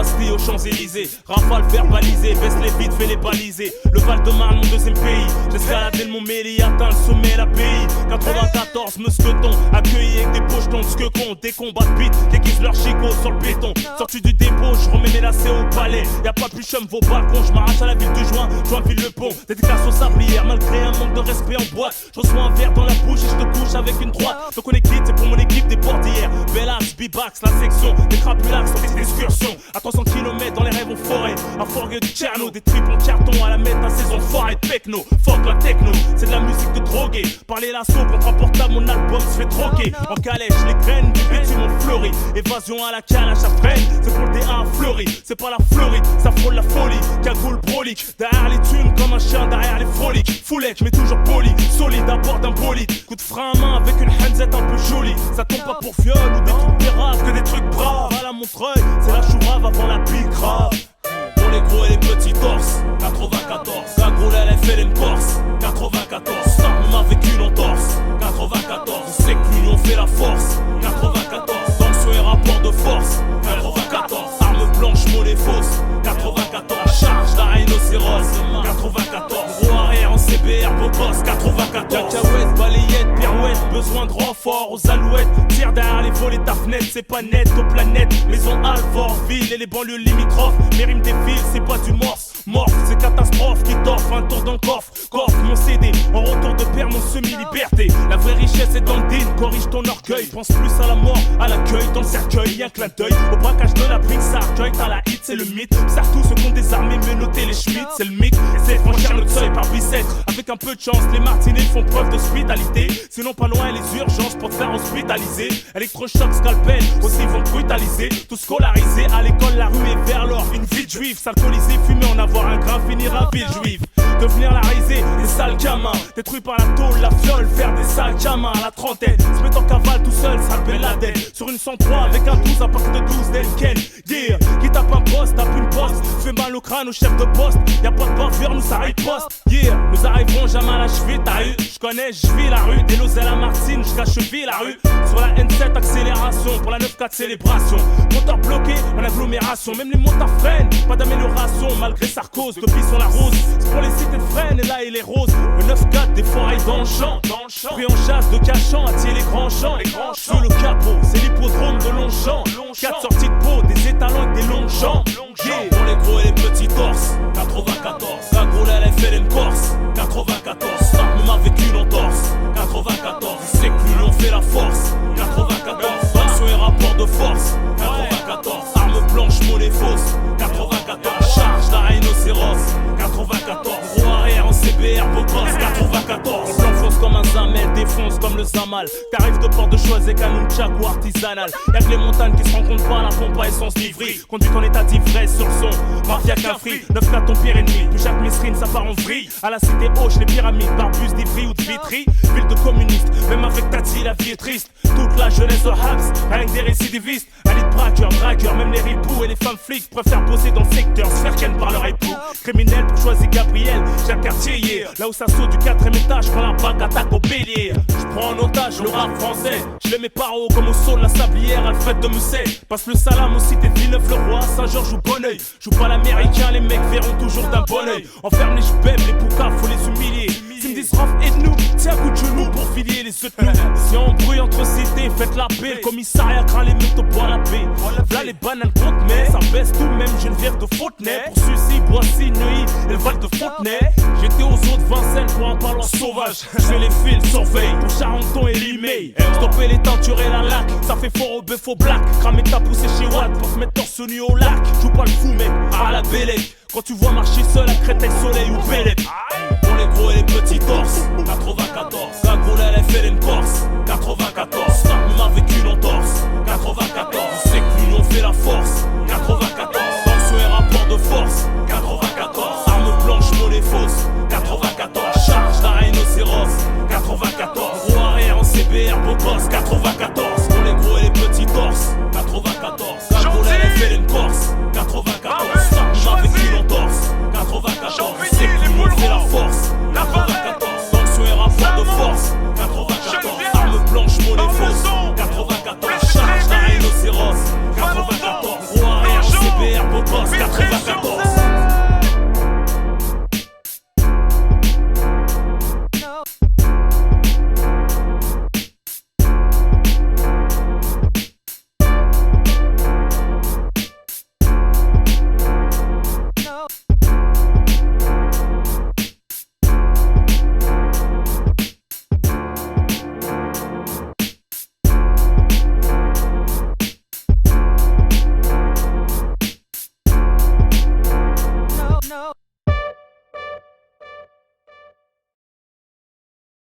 Bastille aux Champs-Élysées, rafale verbalisée, baisse les vides, fais les baliser. Le Val-de-Marne, mon deuxième pays. J'escaladais le Mont Méli, atteint le sommet, l'abbaye. 94, Mousqueton, accueilli avec des pochetons, ce que con, des combats de bite, déguisent leur chicot sur le béton. Sorti du dépôt, je remets mes lacets au palais. Y'a pas plus chum, vos balcons, je m'arrache à la ville du joint, Joinville le pont. Dédicace aux sablières, malgré un manque de respect en boîte. Je reçois un verre dans la bouche et je te couche avec une droite. Donc on est quitte, c'est pour mon équipe des portières. Bellax, B-Bax, la section, des crapulax, sur des excursions. À 300 km dans les rêves en forêt. À Forgue du Tcherno, des triples en carton à la mettre à saison foire et techno. Fuck la techno, c'est de la musique de drogué. Parler l'assaut contre un portable, mon album se fait troquer. En calèche, les graines du bitume ont fleuri. Évasion à la calage, ça freine. C'est pour le D1 fleuri, c'est pas la Floride, ça frôle la folie. Cagoule brolique, derrière les thunes comme un chien derrière les froliques. Foulette, mais toujours poli, solide à bord d'un bolide. Coup de frein à main avec une handset un peu jolie. Ça tombe pas pour viol ou des trucs terrasses, que des trucs braves. À la Montreuil, c'est la chourave avant la bicrave. Pour les gros et les petits torses, 94. Cagoule LFLM Corse, 94. Sarme avec une entorse, 94. On sait que l'union fait la force, 94. Tension et rapport de force, 94. Arme blanche, mollet fausse, 94. Charge d'un rhinocéros, 94. Gros arrière en CBR, beau gosse, 94. Cacahuète, balayette, pirouette, besoin de renfort aux alouettes. Tire derrière les volets ta fenêtre, c'est pas net aux planètes. Maison Alfort, ville et les banlieues limitrophes. Mes rimes défilent, c'est pas du morse. Morph, c'est catastrophe qui t'offre un tour dans le coffre. Coffre mon CD, en retour de père mon semi-liberté. La vraie richesse est dans le deal, corrige ton orgueil. Pense plus à la mort, à l'accueil, dans le cercueil, y'a un clin d'œil. Au braquage de la brique, ça accueille, t'as la hit, c'est le mythe. Surtout ceux qui ont des armées, mieux noter les schmitts, c'est le mic. Essaye de franchir notre seuil par bicêtre. Avec un peu de chance, les martinets font preuve d'hospitalité. Sinon pas loin les urgences pour te faire hospitaliser. Électrochoc, scalpel, aussi vont te brutaliser. Tout scolarisé, à l'école la rue est vers l'or. Une vie de juif, s'alcooliser, fumer, en avoir un grain, finir à ville juive. Devenir la risée, des sales gamins. Détruits par la tôle, la fiole, faire des sales gamins à la trentaine. Se mettre en cavale tout seul, sale Ben Laden. Sur une 103 avec un 12 à partir de 12 d'Elken. Yeah, qui tape un poste, tape une poste. Fait mal au crâne au chef de poste. Y'a pas de bavure, nous ça riposte. Yeah, nous arriverons jamais à la cheville, t'as eu. J'connais, j'vis la rue, des Lozelle à Martine jusqu'à Cheville la rue. Sur la N7 accélération, pour la 9-4 célébration. Moteur bloqué en agglomération, même les moteurs freinent. Pas d'amélioration malgré Sarkoz, depuis sur la rose. C'est pour les cités de Fresnes et là il est rose. Le 9-4 des forêts dans le champ. Pris en chasse de cachant, attirer les grands champs. Sous le capot, c'est l'hippodrome de Longchamp. 4 sorties de peau, des étalons avec des longs champs. Yeah. Pour les gros et les petits torses, 94. Cagoule LFLM Corse, 94. Sarme avec une entorse, 94. C'est que l'union fait la force, 94. Tension et rapport de force, 94. Arme blanche, mollet fausse, 94. Charge d'un rhinocéros, 94. Gros arrière en CBR, beau gosse, 94. On s'enfonce comme un zamel, défonce comme le Zamal. T'arrives de Port de Choisy, Kanunchak ou artisanal. Y'a que les montagnes qui se rencontrent pas, la pompe à essence livrée. Conduit en état d'ivresse sur le son, mafia Cafri. 9-4 ton pire ennemi, plus chaque mesrine ça part en vrille. À la cité Hoche, les pyramides, Barbus, d'Ivry ou de Vitry. Ville de communistes, même avec Tati la vie est triste. Toute la jeunesse au Habs, rien que des récidivistes. Un lit de braqueur, dragueur, même les ripoux et les femmes flics préfèrent bosser dans le secteur, se faire ken par leur époux. Criminel pour choisir Gabriel, j'ai un quartier hier. Là où ça saute du 4ème étage, quand la bague attaque au bélier. J'prends en otage le rap français, je les mets par haut comme au saut de la sablière, Alfred de Musset. Passe le salam aux cités de Villeneuve-le-Roi, Saint-Georges ou Bonneuil. Joue pas l'américain, les mecs verront toujours d'un bon oeil. Enferme les jbèbes, les poucas, faut les humilier. S'ils me disent Raph, aide-nous, tiens coup de genou pour filier les œufs de nous. Si on brouille entre cités, faites la paix. Le commissariat craint les meutes au bois la paix. Là les bananes comptent, mais ça baisse tout même Geneviève de Fontenay. Pour Sucy, Boissy, Neuilly et le Val de Fontenay. J'étais aux eaux de Vincennes pour un parlant sauvage. Je fais les fils, surveille pour Charenton et Limay. Stopper les teintures et la lac, ça fait fort au bœuf au black. Cramer ta poussée chez Watt pour se mettre torse nu au lac. Joue pas le fou mec, à la Bélec. Quand tu vois marcher seul à Créteil, Soleil ou Bélec. Pour les gros et les petits torses, 94. Cagoule LFLM Corse, 94. Sarme avec une entorse, 94. C'est que l'union fait la force, 94.